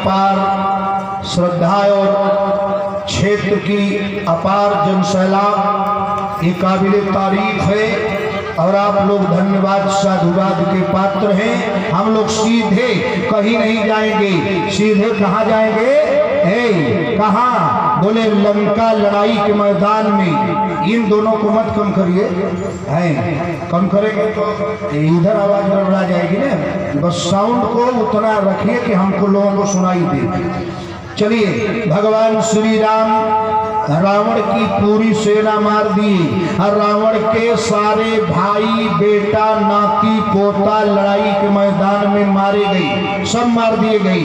अपार श्रद्धा और क्षेत्र की अपार जनसैलाब ये काबिल तारीफ है और आप लोग धन्यवाद साधुवाद के पात्र हैं। हम लोग सीधे कहीं नहीं जाएंगे। सीधे कहाँ जाएंगे? कहाँ? बोले लंका लड़ाई के मैदान में। इन दोनों को मत कम करिए, कम करेंगे तो इधर आवाज गड़बड़ा जाएगी ना। बस साउंड को उतना रखिए कि हमको लोगों को सुनाई दे। चलिए, भगवान श्री राम रावण की पूरी सेना मार दी और रावण के सारे भाई बेटा नाती पोता लड़ाई के मैदान में मारे गए, सब मार दिए गए।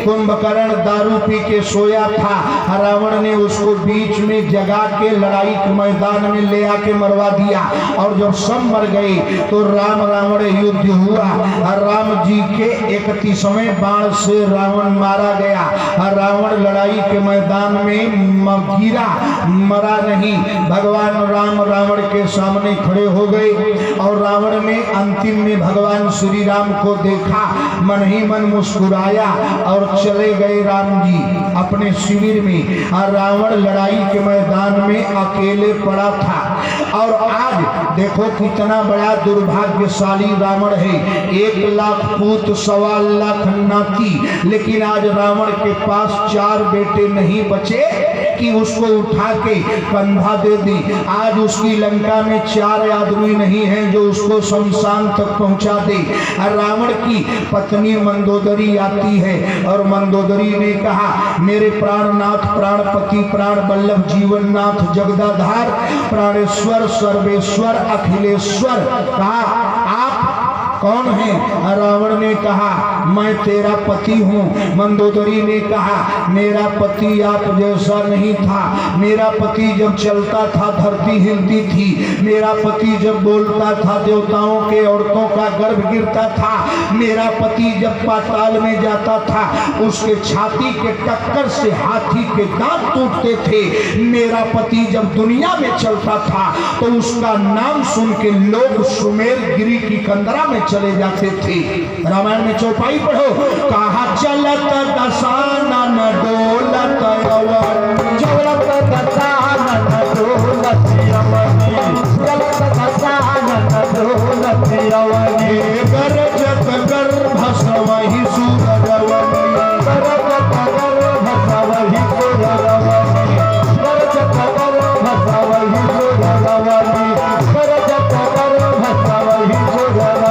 कुंभकर्ण दारू पी के सोया था, रावण ने उसको बीच में जगा के लड़ाई के मैदान में ले आके मरवा दिया। और जब सब मर गए तो राम रावण युद्ध हुआ और राम जी के 31वें बाण से रावण मारा गया। रावण लड़ाई के मैदान में गिरा, मरा नहीं। भगवान राम रावण के सामने खड़े हो गए और रावण ने अंतिम में भगवान श्री राम को देखा, मन ही मन मुस्कुराया और चले गए राम जी अपने शिविर में। और रावण लड़ाई के मैदान में अकेले पड़ा था। और आज देखो कितना बड़ा दुर्भाग्यशाली रावण है। 1 लाख पूत 1.25 लाख नाती, लेकिन आज रावण के पास 4 बेटे नहीं बचे कि उसको उठा के कंधा दे दी। आज उसकी लंका में 4 आदमी नहीं है जो उसको शमशान तक पहुंचा दे। रावण की पत्नी मंदोदरी आती है और मंदोदरी ने कहा, मेरे प्राणनाथ प्राणपति प्राण वल्लभ जीवननाथ जगदाधार प्राणेश्वर सर्वेश्वर अखिलेश्वर, कहा आप कौन है? रावण ने कहा, मैं तेरा पति हूँ। मंदोदरी ने कहा, मेरा पति आप जैसा नहीं था। मेरा पति जब चलता था धरती हिलती थी। मेरा पति जब बोलता था देवताओं के औरतों का गर्भ गिरता था। मेरा पति जब पाताल में जाता था उसके छाती के टक्कर से हाथी के दांत टूटते थे। मेरा पति जब दुनिया में चलता था तो उसका नाम सुन के लोग सुमेर गिरी की कंदरा में चले जाते थे। रामायण में चौपाई पढ़ो, कहा चलत दशानन डोलत यवनी, चलत दशानन डोलत यवनी, चलत दशानन डोलत यवनी, गरजत गर्भ सवहि सुरवनी, गरजत गर्भ सवहि सुरवनी, गरजत गर्भ सवहि सुरवनी, गरजत गर्भ सवहि सुरवनी।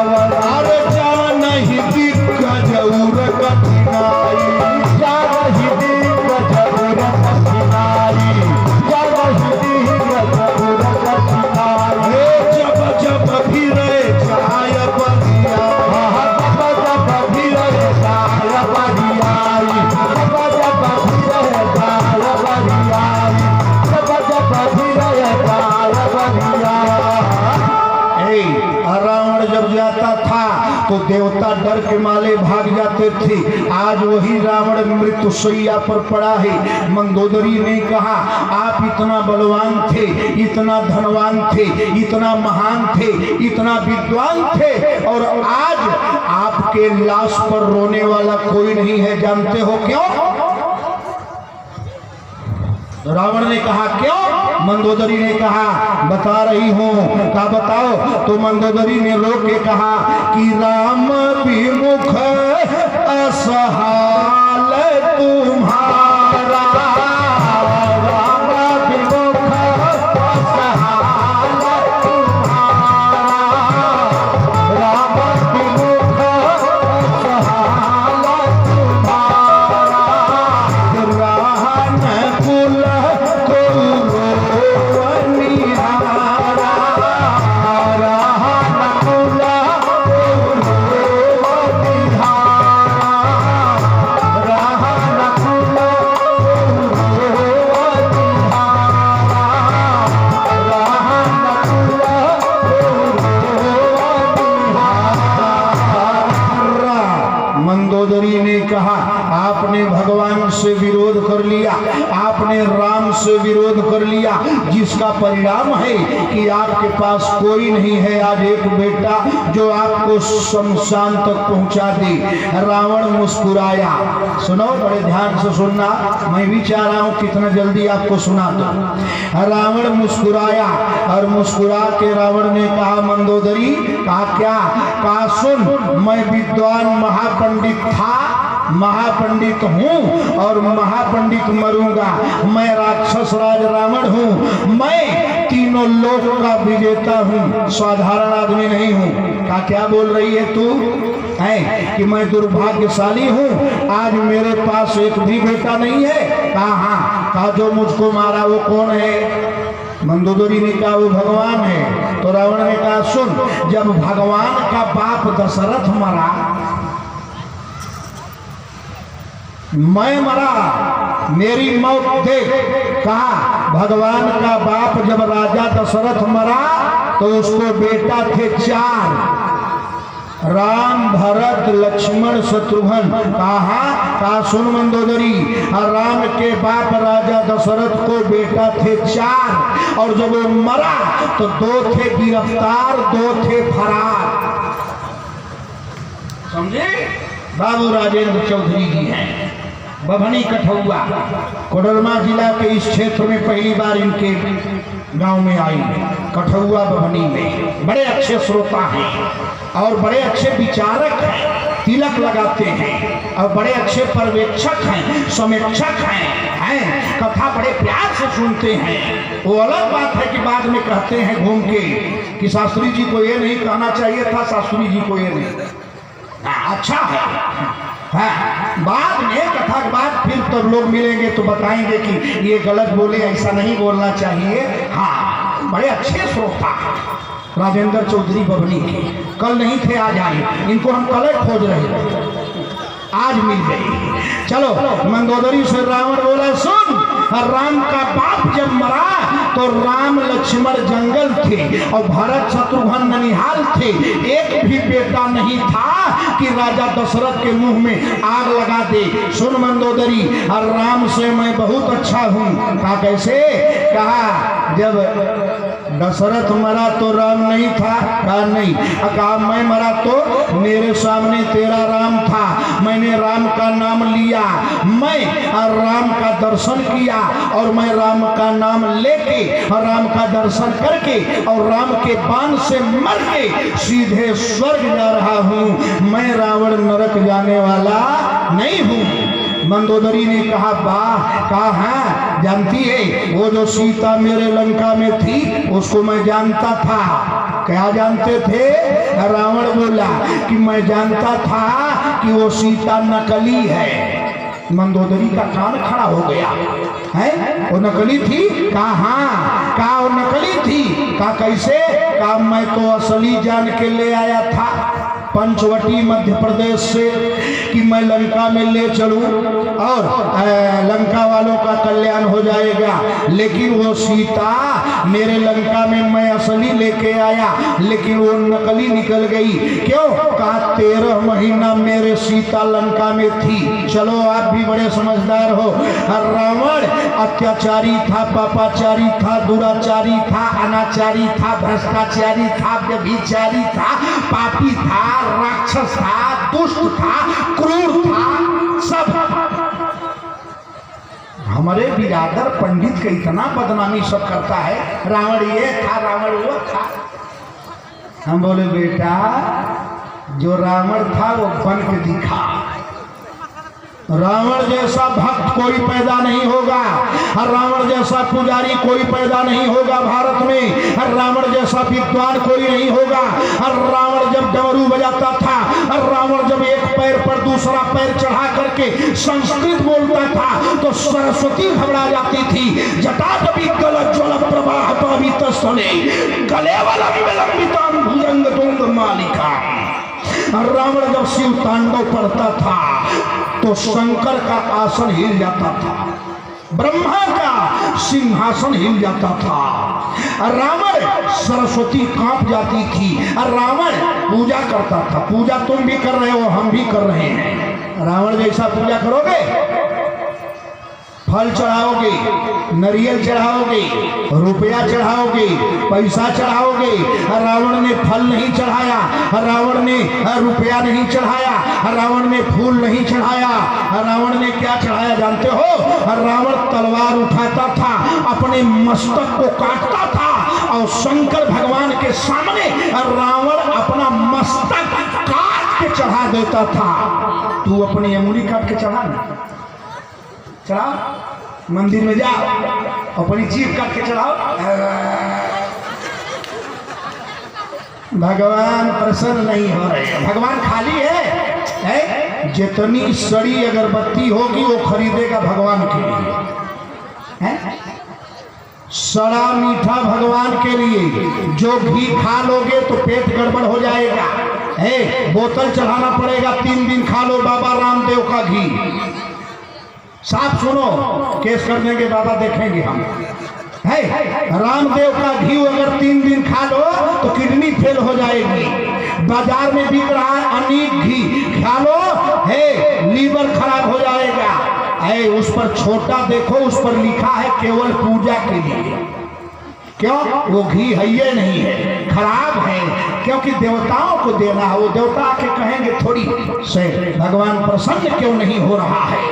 अरे जानहि दिग्गज उर कठिनाई, जानहि दिग्गज उर कठिनाई, जानहि दिग्गज उर कठिनाई। जब जब फिरे जाय बलिया, जब जब फिरे जाय बलियाई, जब जब फिरे जाय बलियाई, जब जब फिरे जाय बलियाई। रावण जब जाता था तो देवता डर के माले भाग जाते थे। आज वही रावण मृत्युशैया पर पड़ा है। मंदोदरी ने कहा, आप इतना बलवान थे, इतना धनवान थे, इतना महान थे, इतना विद्वान थे, और आज आपके लाश पर रोने वाला कोई नहीं है। जानते हो क्यों? रावण ने कहा, क्यों? मंदोदरी ने कहा, बता रही हूँ। कहा बताओ। तो मंदोदरी ने रो के कहा कि राम विमुख असहाल तुम्हारा, राम विमुख असहाल तुम्हारा, राम विमुख असहाल तुम्हारा, रान कुल राहा कहा आपने भगवान से विरोध कर लिया, आपने राम से विरोध कर लिया, जिसका परिणाम है कि आपके पास कोई नहीं है आज एक बेटा जो आपको शमशान तक पहुंचा दे। रावण मुस्कुराया। सुनो, बड़े ध्यान से सुनना, मैं भी चाह रहा हूं कितना जल्दी आपको सुना दो। रावण मुस्कुराया और मुस्कुरा के रावण ने कहा मंदोदरी, कहा क्या? कहा सुन, मैं विद्वान महापंडित था, महापंडित हूँ और महापंडित मरूंगा। मैं राक्षस राज रावण हूँ, मैं तीनों लोक का विजेता हूँ, साधारण आदमी नहीं हूँ। क्या बोल रही है तू? है कि मैं दुर्भाग्यशाली हूँ, आज मेरे पास एक भी बेटा नहीं है। कहा हाँ। कहा जो मुझको मारा वो कौन है? मंदोदरी ने कहा वो भगवान है। तो रावण ने कहा सुन, जब भगवान का बाप दशरथ मरा, मैं मरा, मेरी मौत देख। कहा भगवान का बाप जब राजा दशरथ मरा तो उसको बेटा थे 4, राम, भरत, लक्ष्मण, शत्रुघ्न। कहा सुन मंदोदरी, राम के बाप राजा दशरथ को बेटा थे 4 और जब वो मरा तो 2 थे गिरफ्तार, 2 थे फरार। समझे? बाबू राजेंद्र चौधरी जी हैं, बभनी कठौआ, कोडरमा जिला के इस क्षेत्र में पहली बार इनके गांव में आई, कठौआ बभनी में। बड़े अच्छे श्रोता हैं और बड़े अच्छे विचारक हैं, तिलक लगाते हैं और बड़े अच्छे पर्यवेक्षक हैं, समीक्षक हैं, कथा बड़े प्यार से सुनते हैं। वो अलग बात है कि बाद में कहते हैं घूम के कि शास्त्री जी को ये नहीं कहना चाहिए था, शास्त्री जी को ये नहीं। अच्छा है, हाँ, बाद में कथा के बाद फिर तो लोग मिलेंगे तो बताएंगे कि ये गलत बोले, ऐसा नहीं बोलना चाहिए। हाँ, बड़े अच्छे श्रोता राजेंद्र चौधरी बभनी के, कल नहीं थे आज आए, इनको हम कल खोज रहे थे, आज मिल गए। चलो, मंदोदरी से रावण बोला सुन, राम का बाप जब मरा तो राम लक्ष्मण जंगल थे और भरत शत्रुघ्न ननिहाल थे, एक भी बेटा नहीं था कि राजा दशरथ के मुंह में आग लगा दे। सुन मंदोदरी, राम से मैं बहुत अच्छा हूँ। कहा कैसे? कहा जब दशरथ मरा तो राम नहीं था। कहा नहीं। कहा मैं मरा तो मेरे सामने तेरा राम था, मैंने राम का नाम लिया, मैं राम का दर्शन किया और मैं राम का नाम लेके और राम का दर्शन करके और राम के बाण से मर के सीधे स्वर्ग जा रहा हूँ, मैं रावण नरक जाने वाला नहीं हूँ। मंदोदरी ने कहा वाह। कहा हाँ, जानती है वो जो सीता मेरे लंका में थी उसको मैं जानता था। क्या जानते थे? रावण बोला कि मैं जानता था कि वो सीता नकली है। मंदोदरी का कान खड़ा हो गया है, वो नकली थी? कहा हाँ। कहा वो नकली थी? कहा कैसे? कहा मैं तो असली जान के ले आया था पंचवटी मध्य प्रदेश से कि मैं लंका में ले चलूं और लंका वालों का कल्याण हो जाएगा, लेकिन वो सीता मेरे लंका में मैं असली लेके आया लेकिन वो नकली निकल गई। क्यों? कहा 13 महीना मेरे सीता लंका में थी। चलो आप भी बड़े समझदार हो। रावण अत्याचारी था, पापाचारी था, दुराचारी था, अनाचारी था, भ्रष्टाचारी था, व्यभिचारी था, पापी था, राक्षस था, दुष्ट था, क्रूर था, सब। हमारे बिरादर पंडित का इतना बदनामी सब करता है, रावण ये था, रावण वो था। हम बोले बेटा जो रावण था वो बन के दिखा। रावण जैसा भक्त कोई पैदा नहीं होगा, रावण जैसा पुजारी कोई पैदा नहीं होगा भारत में, रावण जैसा विद्वान कोई नहीं होगा। रावण जब डमरू बजाता था, रावण जब एक पैर पर दूसरा पैर चढ़ा करके संस्कृत बोलता था तो सरस्वती घबरा जाती थी। जटा कभी गलत ज्वल प्रवाह गले वाला भुजंग तुंग मालिका। रावण जब शिव तांडव पढ़ता था तो शंकर का आसन हिल जाता था, ब्रह्मा का सिंहासन हिल जाता था, रावण सरस्वती कांप जाती थी। रावण पूजा करता था। पूजा तुम भी कर रहे हो, हम भी कर रहे हैं। रावण जैसा पूजा करोगे, फल चढ़ाओगे, नारियल चढ़ाओगे, रुपया चढ़ाओगे, पैसा चढ़ाओगे। रावण ने फल नहीं चढ़ाया, रावण ने रुपया नहीं चढ़ाया, रावण ने फूल नहीं चढ़ाया। रावण ने क्या चढ़ाया जानते हो? रावण तलवार उठाता था, अपने मस्तक को काटता था और शंकर भगवान के सामने रावण अपना मस्तक काट के चढ़ा देता था। तू अपनी अंगुली काट के चढ़ा ना, चढ़ाओ, मंदिर में जाओ, अपनी जीभ काट के चढ़ाओ, भगवान प्रसन्न नहीं हो रहे। भगवान खाली है? जितनी सड़ी अगरबत्ती होगी वो खरीदेगा भगवान के लिए, है? सड़ा मीठा भगवान के लिए। जो घी खा लोगे तो पेट गड़बड़ हो जाएगा, है? बोतल चढ़ाना पड़ेगा, 3 दिन खा लो बाबा रामदेव का घी। साफ सुनो, केस कर देंगे बाबा, देखेंगे हम, है? रामदेव का घी अगर 3 दिन खा लो तो किडनी फेल हो जाएगी। बाजार में बिक रहा है अनेक घी, खा लो, है, लीवर खराब हो जाएगा, है? उस पर छोटा देखो, उस पर लिखा है केवल पूजा के लिए। क्यों? वो घी है ये नहीं है, खराब है, क्योंकि देवताओं को देना है। वो देवता आके कहेंगे थोड़ी से भगवान प्रसन्न क्यों नहीं हो रहा है?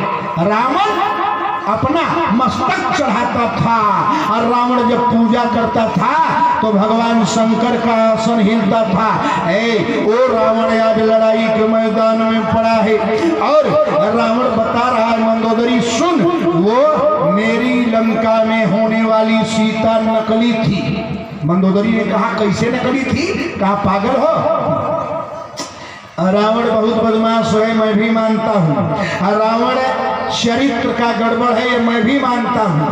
रावण अपना मस्तक चढ़ाता था, और रावण जब पूजा करता था तो भगवान शंकर का आसन हिलता था। ओ रावण आज लड़ाई के मैदान में पड़ा है, और रावण बता रहा है, मंदोदरी सुन, वो मेरी लंका में होने वाली सीता नकली थी। मंदोदरी ने कहा कैसे नकली थी? कहा पागल हो, रावण बहुत बदमाश है, मैं भी मानता हूँ। रावण चरित्र का गड़बड़ है, ये मैं भी मानता हूँ।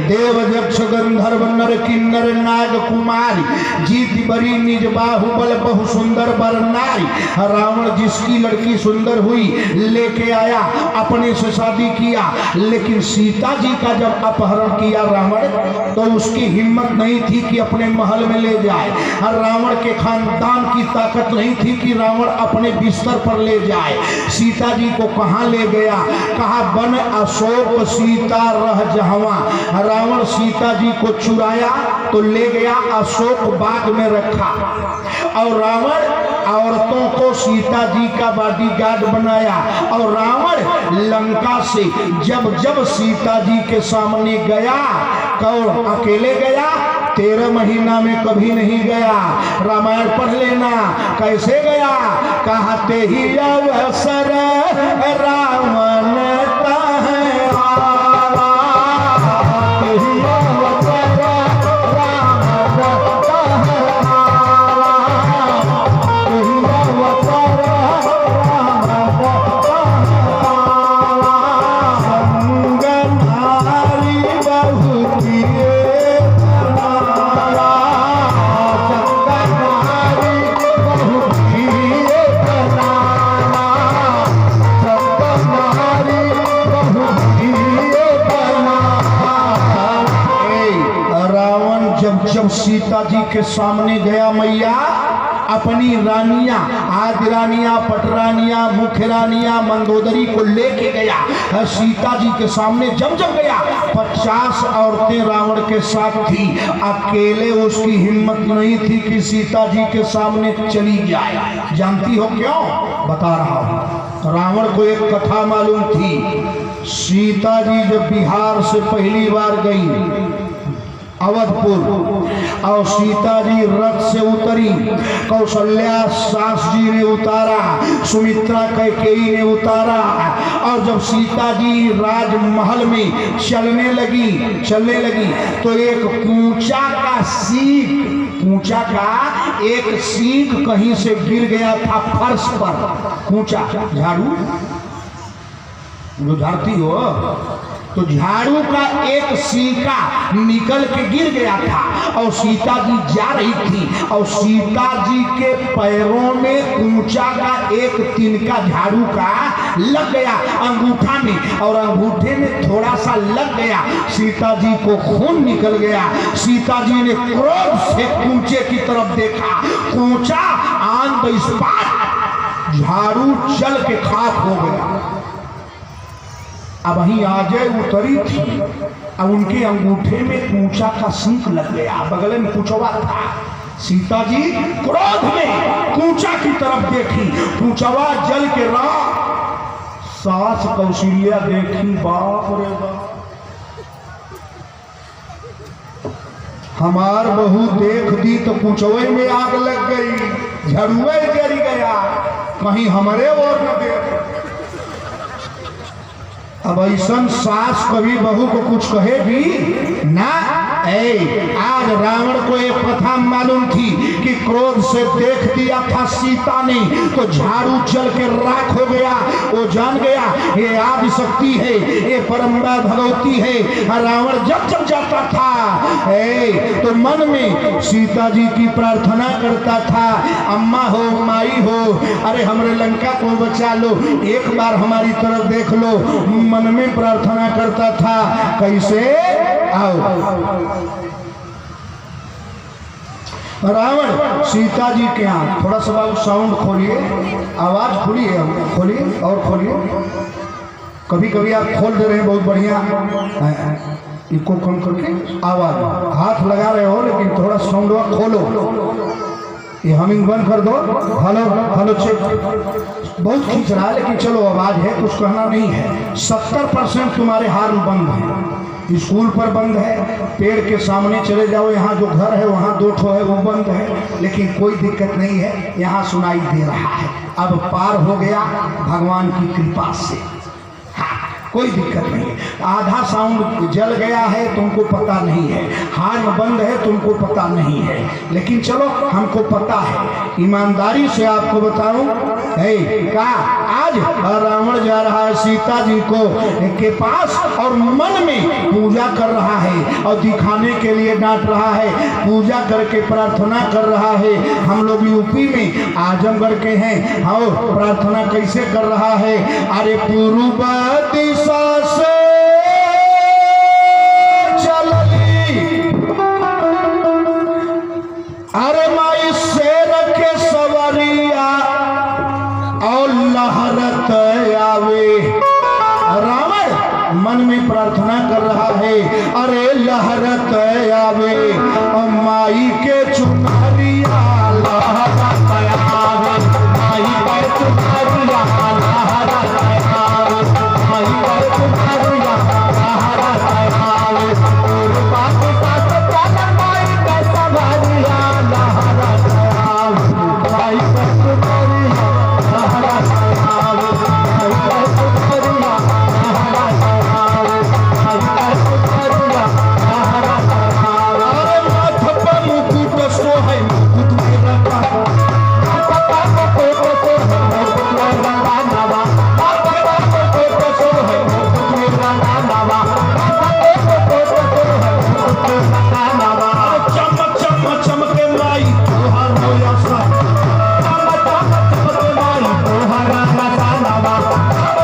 देव यक्ष गंधर्व नर किन्नर नाग कुमारी, जीत बरी निज बाहुबल बहु सुंदर बर नारी। रावण जिसकी लड़की सुंदर हुई लेके आया, अपने से शादी किया, लेकिन सीता जी का जब अपहरण किया रावण, तो उसकी हिम्मत नहीं थी कि अपने महल में ले जाए। रावण के खानदान की ताकत नहीं थी कि रावण अपने बिस्तर पर ले जाए। सीता जी को कहाँ ले गया? कहा बन अशोक सीता रह जहवा। रावण सीता जी को चुराया तो ले गया अशोक बाग में रखा, और रावण औरतों को सीता जी का बॉडीगार्ड बनाया। और रावण लंका से जब जब सीता जी के सामने गया, कौन अकेले गया? 13 महीना में कभी नहीं गया। रामायण पढ़ लेना, कैसे गया? कहते ही अवसर रावण का है आवा, जब सीता जी के सामने गया मैया, अपनी रानियां, आदि रानियां, पटरानियां, मुख्य रानियां, मंदोदरी को लेके गया। सीता जी के सामने जब जब गया, 50 औरतें रावण के साथ थी। अकेले उसकी हिम्मत नहीं थी कि सीता जी के सामने चली जाए। जानती हो क्यों? बता रहा हूं। रावण को एक कथा मालूम थी। सीता जी जब बिहार से पहली बार गई अवधपुर, और सीता जी रथ से उतरी, कौशल्या सास जी ने उतारा, सुमित्रा कैकेयी ने उतारा, और जब सीता जी राजमहल में चलने लगी तो एक कूचा का सीख कहीं से गिर गया था फर्श पर। कूचा झाड़ू जो झाड़ती हो, तो झाड़ू का एक सीका निकल के गिर गया था, और सीता जी जा रही थी, और सीता जी के पैरों में कूचा का एक तिनका झाड़ू का लग गया अंगूठा में, और अंगूठे में थोड़ा सा लग गया। सीता जी को खून निकल गया। सीता जी ने क्रोध से कूचे की तरफ देखा, कूचा ऑन द स्पॉट झाड़ू जल के खाक हो गया। अब वहीं आजय उतरी थी, अब उनके अंगूठे में कूचा का सिंक लग गया, बगल में कुचवा था। सीता जी क्रोध में कूचा की तरफ देखी, कूचवा जल के राख। सास कौशल्या देखी, बाप रे बाप, हमार बहू देख दी तो कुचवे में आग लग गई, झड़ुए जल गया, कहीं हमारे और न देख। अब ऐसा सास कभी बहू को कुछ कहेगी ना। आज रावण को एक कथा मालूम थी कि क्रोध से देख दिया था सीता ने तो झाड़ू जल के राख हो गया। वो जान गया ये आदि शक्ति है, ये परम्परा भगवती है। रावण जब जब जाता था तो मन में सीता जी की प्रार्थना करता था, अम्मा हो, माई हो, अरे हमारे लंका को बचा लो, एक बार हमारी तरफ देख लो। मन में प्रार्थना करता था। कैसे? आओ रावण सीता जी के यहाँ, थोड़ा सा साउंड खोलिए, आवाज खोलिए, खोलिए और खोलिए। कभी कभी आप खोल दे रहे हैं बहुत बढ़िया, इको कम करके आवाज, हाथ लगा रहे हो लेकिन थोड़ा साउंड खोलो। ये हमिंग बंद कर दो। हेलो हेलो चेक, बहुत खींच रहा है लेकिन चलो आवाज है, कुछ कहना नहीं है। 70% तुम्हारे हार्न बंद है, स्कूल पर बंद है, पेड़ के सामने चले जाओ, यहाँ जो घर है वहाँ 2 ठो है वो बंद है, लेकिन कोई दिक्कत नहीं है, यहाँ सुनाई दे रहा है। अब पार हो गया भगवान की कृपा से, कोई दिक्कत नहीं है। आधा साउंड जल गया है तुमको पता नहीं है, हार्न बंद है तुमको पता नहीं है, लेकिन चलो हमको पता है। ईमानदारी से आपको बताऊं का आज रावण जा रहा है सीता जी को के पास और मन में पूजा कर रहा है और दिखाने के लिए डांट रहा है, पूजा करके प्रार्थना कर रहा है। हम लोग यूपी में आजमगढ़ के हैं, और प्रार्थना कैसे कर रहा है? अरे पूर्व दिशा से चलली, अरे माई शेर के सवरिया और लहरत आवे। रावण मन में प्रार्थना कर रहा है, अरे लहरत आवे और माई के चुनरिया लहरत आवे, माई के चुनरिया लहरत आवे, माई के चुनरिया लहरत आवे, और बात बात चल माई के सवरिया लहरत आवे, माई के चुनरिया लहरत आवे, माई के चुनरिया लहरत आवे, माई के चुनरिया लहरत आवे। अरे माथ पर मुकुट सोहे, मुकुट मेरा काका, माथ पर मुकुट सोहे, मुकुट मेरा नावा, माथ पर मुकुट सोहे, मुकुट मेरा नावा, माथ पर मुकुट सोहे, मुकुट मेरा नावा। चमक चमक चमके माई तोहार होया सा, चमक चमक चमके माई तोहार रासा नावा,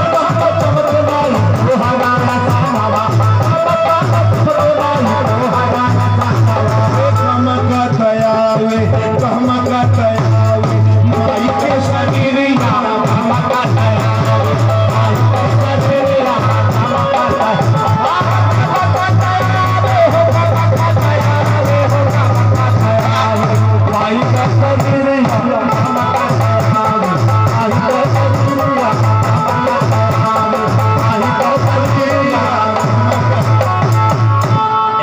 चमक चमक माई तोहार रासा नावा, चमक चमक माई तोहार रासा नावा। चमक दयावे, चमक दयावे, माई के शरीरिया चमक दयावे, माई के शरीरिया चमक दयावे, चमक दयावे हो, चमक दयावे हो, चमक दयावे, माई के शरीरिया चमक दयावे, माई के शरीरिया चमक दयावे, माई के शरीरिया चमक।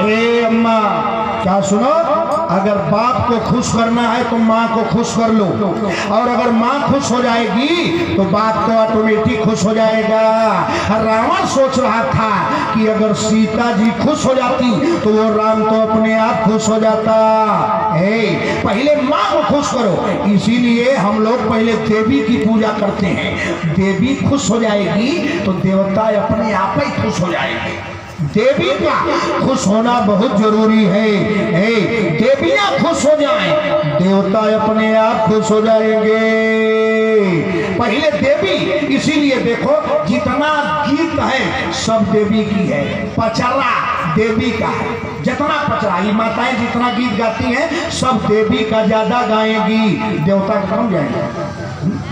ए अम्मा क्या सुनो, अगर बाप को खुश करना है तो माँ को खुश कर लो, और अगर माँ खुश हो जाएगी तो बाप तो ऑटोमेटिक खुश हो जाएगा। रावण सोच रहा था कि अगर सीता जी खुश हो जाती तो वो राम तो अपने आप खुश हो जाता। पहले माँ को खुश करो, इसीलिए हम लोग पहले देवी की पूजा करते हैं। देवी खुश हो जाएगी तो देवता अपने आप ही खुश हो जाएंगे। देवी का खुश होना बहुत जरूरी है। देवियां खुश हो जाएं, देवता अपने आप खुश हो जाएंगे। पहले देवी, इसीलिए देखो जितना गीत है सब देवी की है, पचरा देवी का है। जितना पचरा, ये माताएं जितना गीत गाती हैं सब देवी का ज्यादा गाएंगी, देवता का कम गाएंगे।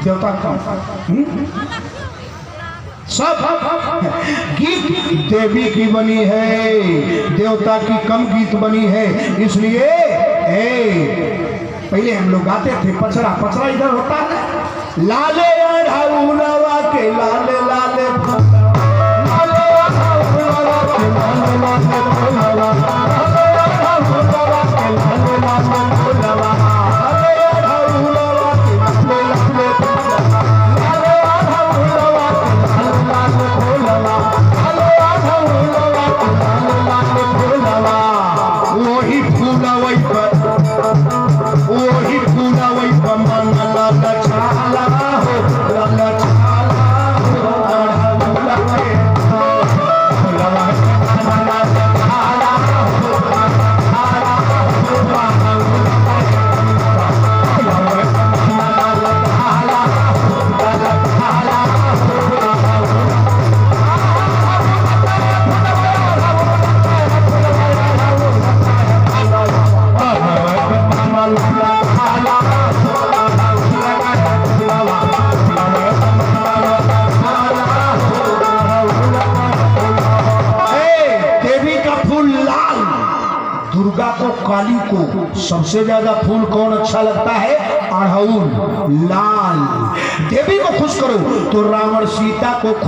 देवता कम, सब गीत देवी की बनी है, देवता की कम गीत बनी है। इसलिए पहले हम लोग गाते थे पचरा, पचरा इधर होता है लाले अढ़ाउलवा के लाले लाले लाले अढ़ाउलवा के लाले लाले फूलवा, लाले अढ़ाउलवा के लाले लाले फूलवा, लाले अढ़ाउलवा के लाले लाले फूलवा, लाले अढ़ाउलवा के लाले लाले फूलवा, लाले अढ़ाउलवा के लाले लाले फूलवा। वही फूलवई पर मन लाला छाला हो, लाला छाला हो, अढ़ाउलवा के फूलवा लाला छाला हो, लाला छाला हो, अढ़ाउलवा के फूलवा लाला छाला हो, लाला छाला हो, दुर्गा को, काली को सबसे ज्यादा फूल कौन अच्छा लगता है? अड़हुल, लाल। देवी को खुश करो तो रावण सीता को